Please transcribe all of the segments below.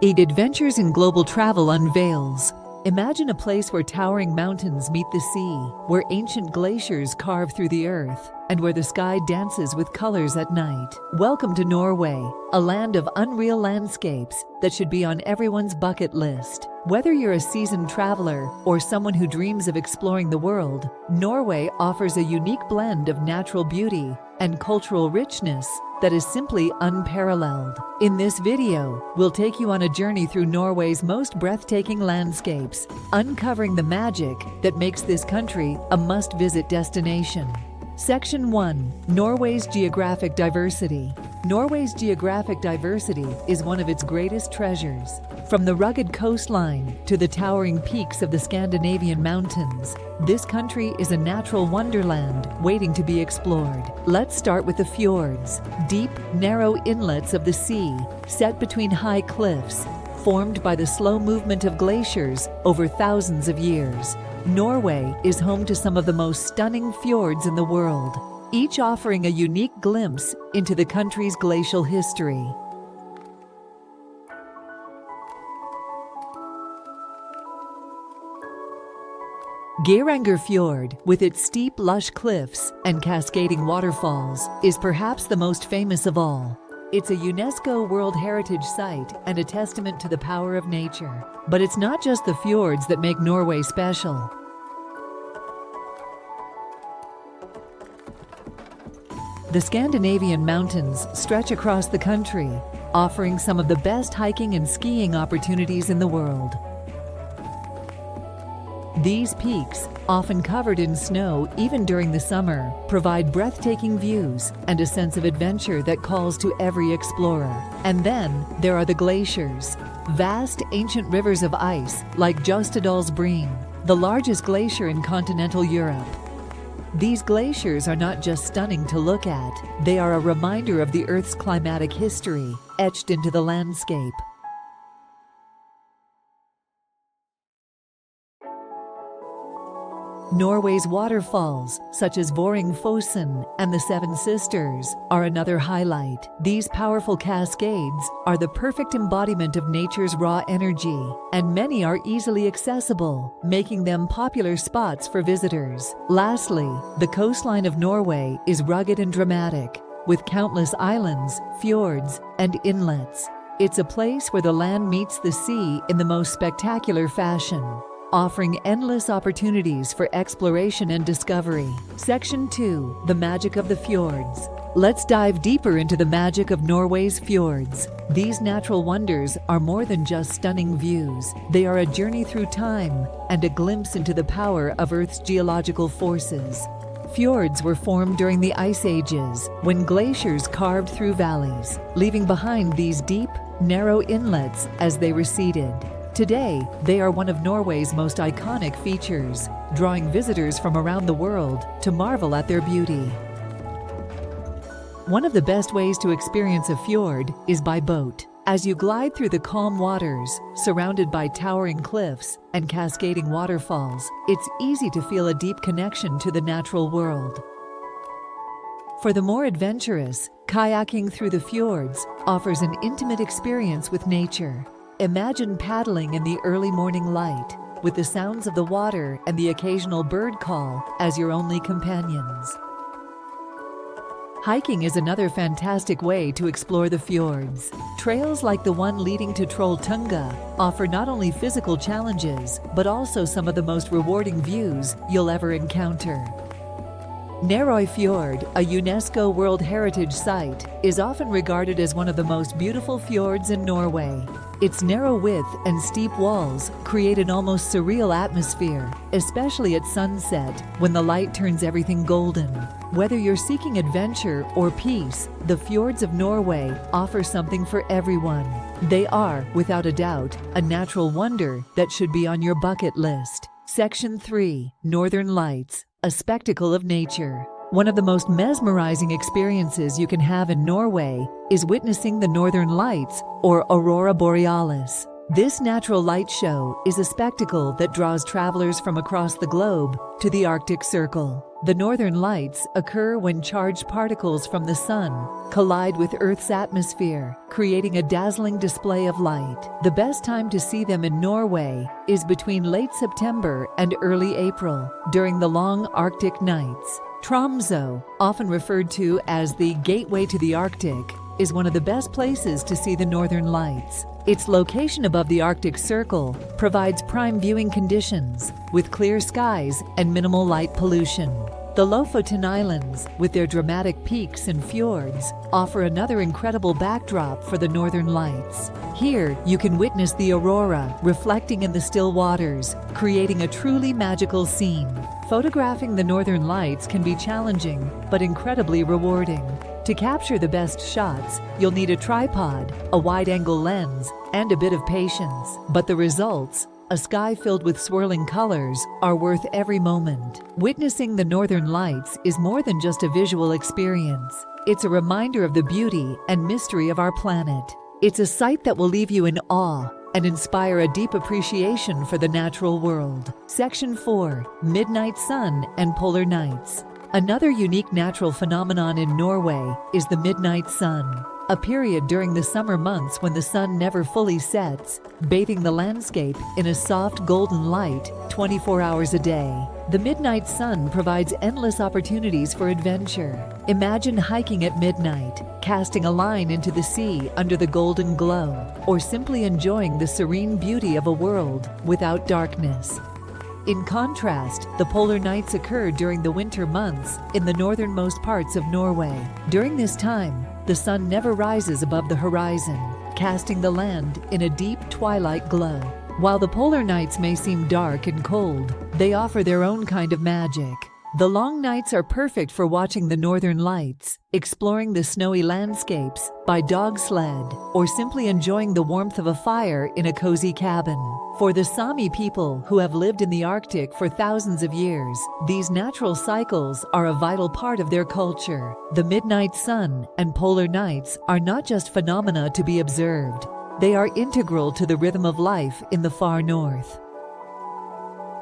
8 Adventures in Global Travel unveils. Imagine a place where towering mountains meet the sea, where ancient glaciers carve through the earth, and where the sky dances with colors at night. Welcome to Norway, a land of unreal landscapes that should be on everyone's bucket list. Whether you're a seasoned traveler or someone who dreams of exploring the world, Norway offers a unique blend of natural beauty and cultural richness that is simply unparalleled. In this video, we'll take you on a journey through Norway's most breathtaking landscapes, uncovering the magic that makes this country a must-visit destination. Section 1. Norway's geographic diversity. Norway's geographic diversity is one of its greatest treasures. From the rugged coastline to the towering peaks of the Scandinavian mountains, this country is a natural wonderland waiting to be explored. Let's start with the fjords, deep, narrow inlets of the sea, set between high cliffs, formed by the slow movement of glaciers over thousands of years. Norway is home to some of the most stunning fjords in the world, each offering a unique glimpse into the country's glacial history. Geirangerfjord, with its steep, lush cliffs and cascading waterfalls, is perhaps the most famous of all. It's a UNESCO World Heritage Site and a testament to the power of nature. But it's not just the fjords that make Norway special. The Scandinavian mountains stretch across the country, offering some of the best hiking and skiing opportunities in the world. These peaks, often covered in snow even during the summer, provide breathtaking views and a sense of adventure that calls to every explorer. And then there are the glaciers, vast ancient rivers of ice like Jostedalsbreen, the largest glacier in continental Europe. These glaciers are not just stunning to look at, they are a reminder of the Earth's climatic history, etched into the landscape. Norway's waterfalls, such as Fossen and the Seven Sisters, are another highlight. These powerful cascades are the perfect embodiment of nature's raw energy, and many are easily accessible, making them popular spots for visitors. Lastly, the coastline of Norway is rugged and dramatic, with countless islands, fjords, and inlets. It's a place where the land meets the sea in the most spectacular fashion, offering endless opportunities for exploration and discovery. Section 2. The magic of the fjords. Let's dive deeper into the magic of Norway's fjords. These natural wonders are more than just stunning views. They are a journey through time and a glimpse into the power of Earth's geological forces. Fjords were formed during the Ice Ages, when glaciers carved through valleys, leaving behind these deep, narrow inlets as they receded. Today, they are one of Norway's most iconic features, drawing visitors from around the world to marvel at their beauty. One of the best ways to experience a fjord is by boat. As you glide through the calm waters, surrounded by towering cliffs and cascading waterfalls, it's easy to feel a deep connection to the natural world. For the more adventurous, kayaking through the fjords offers an intimate experience with nature. Imagine paddling in the early morning light, with the sounds of the water and the occasional bird call as your only companions. Hiking is another fantastic way to explore the fjords. Trails like the one leading to Trolltunga offer not only physical challenges, but also some of the most rewarding views you'll ever encounter. Nærøyfjord, a UNESCO World Heritage Site, is often regarded as one of the most beautiful fjords in Norway. Its narrow width and steep walls create an almost surreal atmosphere, especially at sunset when the light turns everything golden. Whether you're seeking adventure or peace, the fjords of Norway offer something for everyone. They are, without a doubt, a natural wonder that should be on your bucket list. Section 3. Northern Lights, a spectacle of nature. One of the most mesmerizing experiences you can have in Norway is witnessing the Northern Lights, or Aurora Borealis. This natural light show is a spectacle that draws travelers from across the globe to the Arctic Circle. The northern lights occur when charged particles from the sun collide with Earth's atmosphere, creating a dazzling display of light. The best time to see them in Norway is between late September and early April, during the long Arctic nights. Tromsø, often referred to as the gateway to the Arctic, is one of the best places to see the northern lights. Its location above the Arctic Circle provides prime viewing conditions, with clear skies and minimal light pollution. The Lofoten Islands, with their dramatic peaks and fjords, offer another incredible backdrop for the northern lights. Here, you can witness the aurora reflecting in the still waters, creating a truly magical scene. Photographing the northern lights can be challenging, but incredibly rewarding. To capture the best shots, you'll need a tripod, a wide-angle lens, and a bit of patience. But the results, a sky filled with swirling colors, are worth every moment. Witnessing the northern lights is more than just a visual experience. It's a reminder of the beauty and mystery of our planet. It's a sight that will leave you in awe and inspire a deep appreciation for the natural world. Section 4. Midnight Sun and Polar Nights. Another unique natural phenomenon in Norway is the midnight sun, a period during the summer months when the sun never fully sets, bathing the landscape in a soft golden light 24 hours a day. The midnight sun provides endless opportunities for adventure. Imagine hiking at midnight, casting a line into the sea under the golden glow, or simply enjoying the serene beauty of a world without darkness. In contrast, the polar nights occur during the winter months in the northernmost parts of Norway. During this time, the sun never rises above the horizon, casting the land in a deep twilight glow. While the polar nights may seem dark and cold, they offer their own kind of magic. The long nights are perfect for watching the northern lights, exploring the snowy landscapes by dog sled, or simply enjoying the warmth of a fire in a cozy cabin. For the Sami people who have lived in the Arctic for thousands of years, these natural cycles are a vital part of their culture. The midnight sun and polar nights are not just phenomena to be observed. They are integral to the rhythm of life in the far north.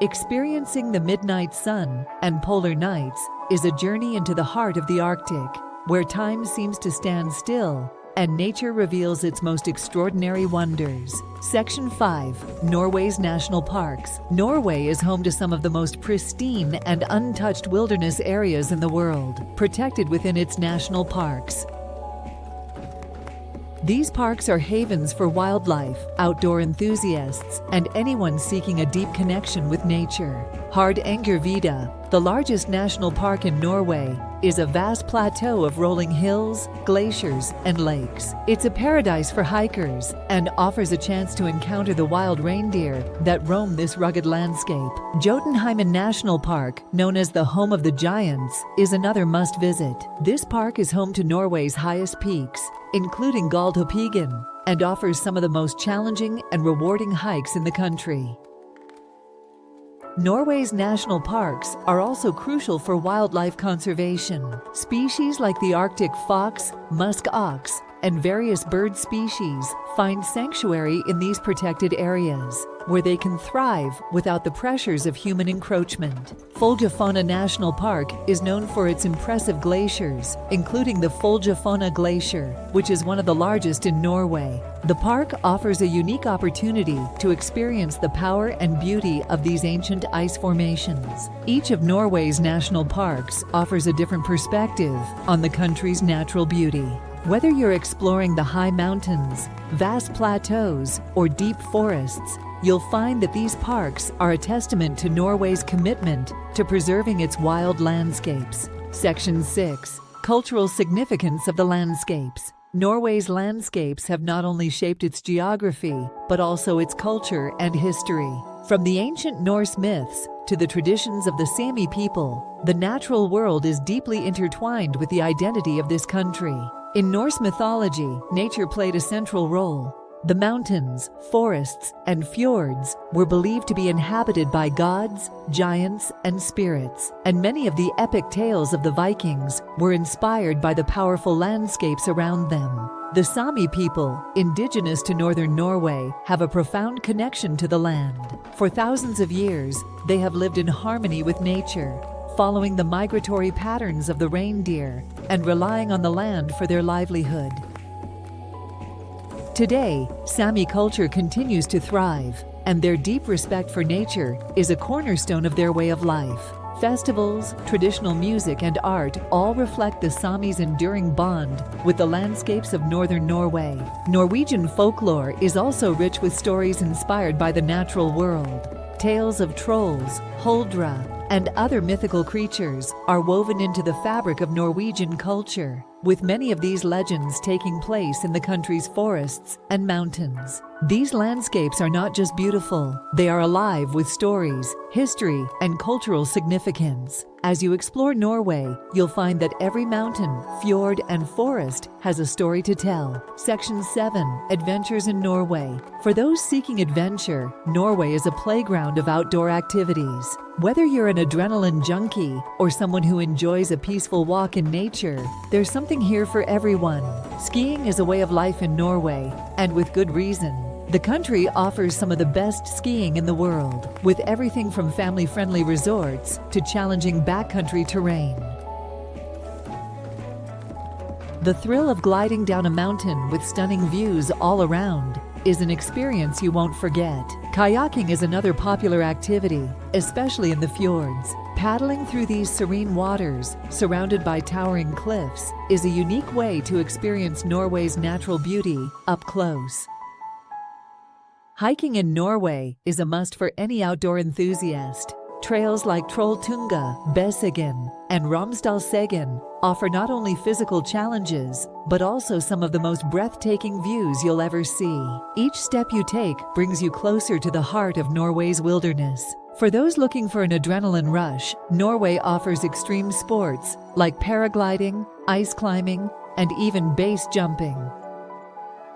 Experiencing the midnight sun and polar nights is a journey into the heart of the Arctic, where time seems to stand still and nature reveals its most extraordinary wonders. Section 5. Norway's National Parks. Norway is home to some of the most pristine and untouched wilderness areas in the world, protected within its national parks. These parks are havens for wildlife, outdoor enthusiasts, and anyone seeking a deep connection with nature. Geirangerfjord, the largest national park in Norway, is a vast plateau of rolling hills, glaciers, and lakes. It's a paradise for hikers and offers a chance to encounter the wild reindeer that roam this rugged landscape. Jotunheimen National Park, known as the home of the giants, is another must-visit. This park is home to Norway's highest peaks, including Galdhøpiggen, and offers some of the most challenging and rewarding hikes in the country. Norway's national parks are also crucial for wildlife conservation. Species like the Arctic fox, musk ox, and various bird species find sanctuary in these protected areas, where they can thrive without the pressures of human encroachment. Folgefonna National Park is known for its impressive glaciers, including the Folgefonna Glacier, which is one of the largest in Norway. The park offers a unique opportunity to experience the power and beauty of these ancient ice formations. Each of Norway's national parks offers a different perspective on the country's natural beauty. Whether you're exploring the high mountains, vast plateaus, or deep forests, you'll find that these parks are a testament to Norway's commitment to preserving its wild landscapes. Section 6. Cultural significance of the landscapes. Norway's landscapes have not only shaped its geography, but also its culture and history. From the ancient Norse myths to the traditions of the Sami people, the natural world is deeply intertwined with the identity of this country. In Norse mythology, nature played a central role. The mountains, forests, and fjords were believed to be inhabited by gods, giants, and spirits, and many of the epic tales of the Vikings were inspired by the powerful landscapes around them. The Sami people, indigenous to northern Norway, have a profound connection to the land. For thousands of years, they have lived in harmony with nature, following the migratory patterns of the reindeer and relying on the land for their livelihood. Today, Sami culture continues to thrive, and their deep respect for nature is a cornerstone of their way of life. Festivals, traditional music, and art all reflect the Sami's enduring bond with the landscapes of northern Norway. Norwegian folklore is also rich with stories inspired by the natural world. Tales of trolls, huldra, and other mythical creatures are woven into the fabric of Norwegian culture, with many of these legends taking place in the country's forests and mountains. These landscapes are not just beautiful, they are alive with stories, history, and cultural significance. As you explore Norway, you'll find that every mountain, fjord, and forest has a story to tell. Section 7. Adventures in Norway. For those seeking adventure, Norway is a playground of outdoor activities. Whether you're an adrenaline junkie or someone who enjoys a peaceful walk in nature, there's something here for everyone. Skiing is a way of life in Norway, and with good reason. The country offers some of the best skiing in the world, with everything from family-friendly resorts to challenging backcountry terrain. The thrill of gliding down a mountain with stunning views all around is an experience you won't forget. Kayaking is another popular activity, especially in the fjords. Paddling through these serene waters, surrounded by towering cliffs, is a unique way to experience Norway's natural beauty up close. Hiking in Norway is a must for any outdoor enthusiast. Trails like Trolltunga, Besseggen, and Romsdalseggen offer not only physical challenges, but also some of the most breathtaking views you'll ever see. Each step you take brings you closer to the heart of Norway's wilderness. For those looking for an adrenaline rush, Norway offers extreme sports like paragliding, ice climbing, and even base jumping.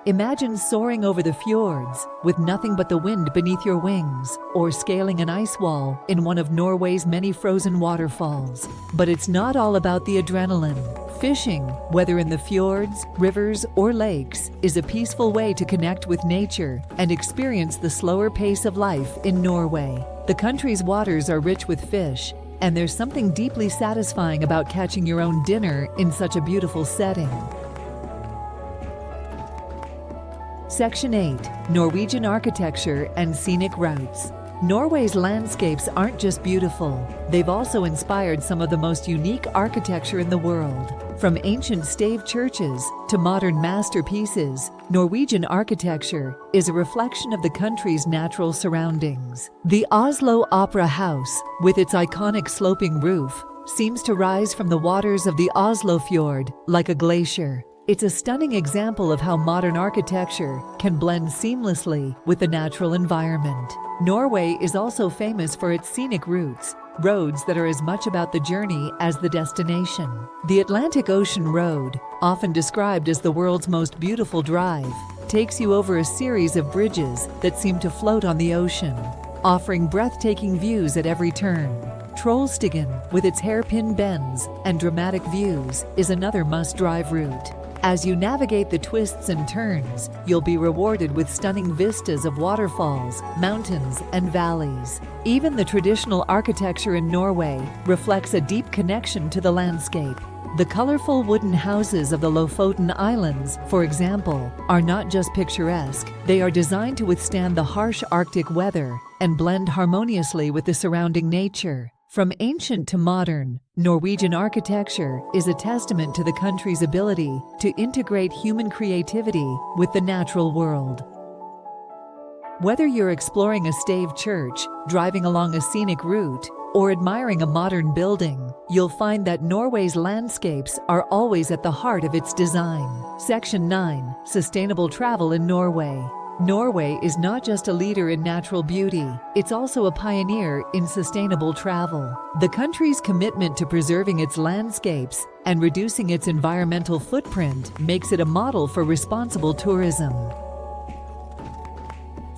Imagine soaring over the fjords with nothing but the wind beneath your wings, or scaling an ice wall in one of Norway's many frozen waterfalls. But it's not all about the adrenaline. Fishing, whether in the fjords, rivers, or lakes, is a peaceful way to connect with nature and experience the slower pace of life in Norway. The country's waters are rich with fish, and there's something deeply satisfying about catching your own dinner in such a beautiful setting. Section 8. Norwegian architecture and scenic routes. Norway's landscapes aren't just beautiful, they've also inspired some of the most unique architecture in the world. From ancient stave churches to modern masterpieces, Norwegian architecture is a reflection of the country's natural surroundings. The Oslo Opera House, with its iconic sloping roof, seems to rise from the waters of the Oslofjord like a glacier. It's a stunning example of how modern architecture can blend seamlessly with the natural environment. Norway is also famous for its scenic routes, roads that are as much about the journey as the destination. The Atlantic Ocean Road, often described as the world's most beautiful drive, takes you over a series of bridges that seem to float on the ocean, offering breathtaking views at every turn. Trollstigen, with its hairpin bends and dramatic views, is another must-drive route. As you navigate the twists and turns, you'll be rewarded with stunning vistas of waterfalls, mountains, and valleys. Even the traditional architecture in Norway reflects a deep connection to the landscape. The colorful wooden houses of the Lofoten Islands, for example, are not just picturesque. They are designed to withstand the harsh Arctic weather and blend harmoniously with the surrounding nature. From ancient to modern, Norwegian architecture is a testament to the country's ability to integrate human creativity with the natural world. Whether you're exploring a stave church, driving along a scenic route, or admiring a modern building, you'll find that Norway's landscapes are always at the heart of its design. Section 9. Sustainable travel in Norway. Norway is not just a leader in natural beauty, it's also a pioneer in sustainable travel. The country's commitment to preserving its landscapes and reducing its environmental footprint makes it a model for responsible tourism.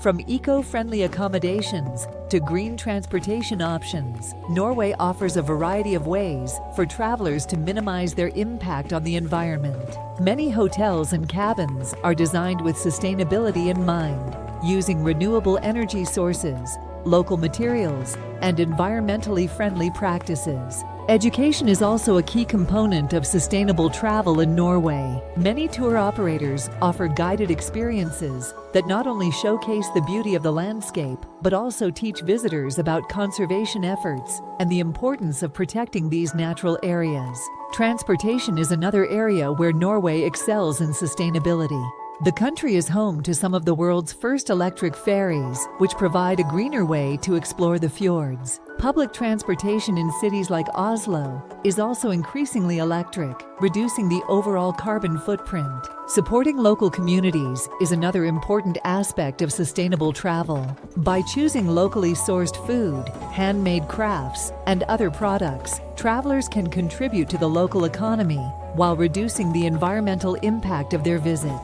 From eco-friendly accommodations to green transportation options, Norway offers a variety of ways for travelers to minimize their impact on the environment. Many hotels and cabins are designed with sustainability in mind, using renewable energy sources, local materials, and environmentally friendly practices. Education is also a key component of sustainable travel in Norway. Many tour operators offer guided experiences that not only showcase the beauty of the landscape, but also teach visitors about conservation efforts and the importance of protecting these natural areas. Transportation is another area where Norway excels in sustainability. The country is home to some of the world's first electric ferries, which provide a greener way to explore the fjords. Public transportation in cities like Oslo is also increasingly electric, reducing the overall carbon footprint. Supporting local communities is another important aspect of sustainable travel. By choosing locally sourced food, handmade crafts, and other products, travelers can contribute to the local economy while reducing the environmental impact of their visit.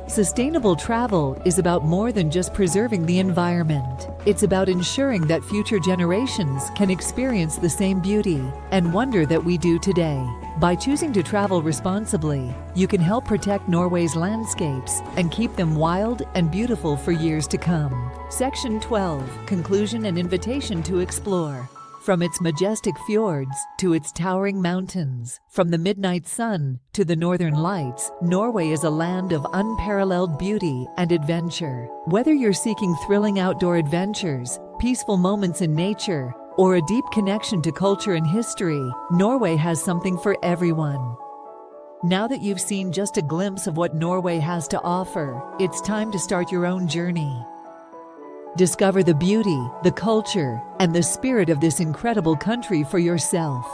Sustainable travel is about more than just preserving the environment. It's about ensuring that future generations can experience the same beauty and wonder that we do today. By choosing to travel responsibly, you can help protect Norway's landscapes and keep them wild and beautiful for years to come. Section 12. Conclusion and invitation to explore. From its majestic fjords to its towering mountains, from the midnight sun to the northern lights, Norway is a land of unparalleled beauty and adventure. Whether you're seeking thrilling outdoor adventures, peaceful moments in nature, or a deep connection to culture and history, Norway has something for everyone. Now that you've seen just a glimpse of what Norway has to offer, it's time to start your own journey. Discover the beauty, the culture, and the spirit of this incredible country for yourself.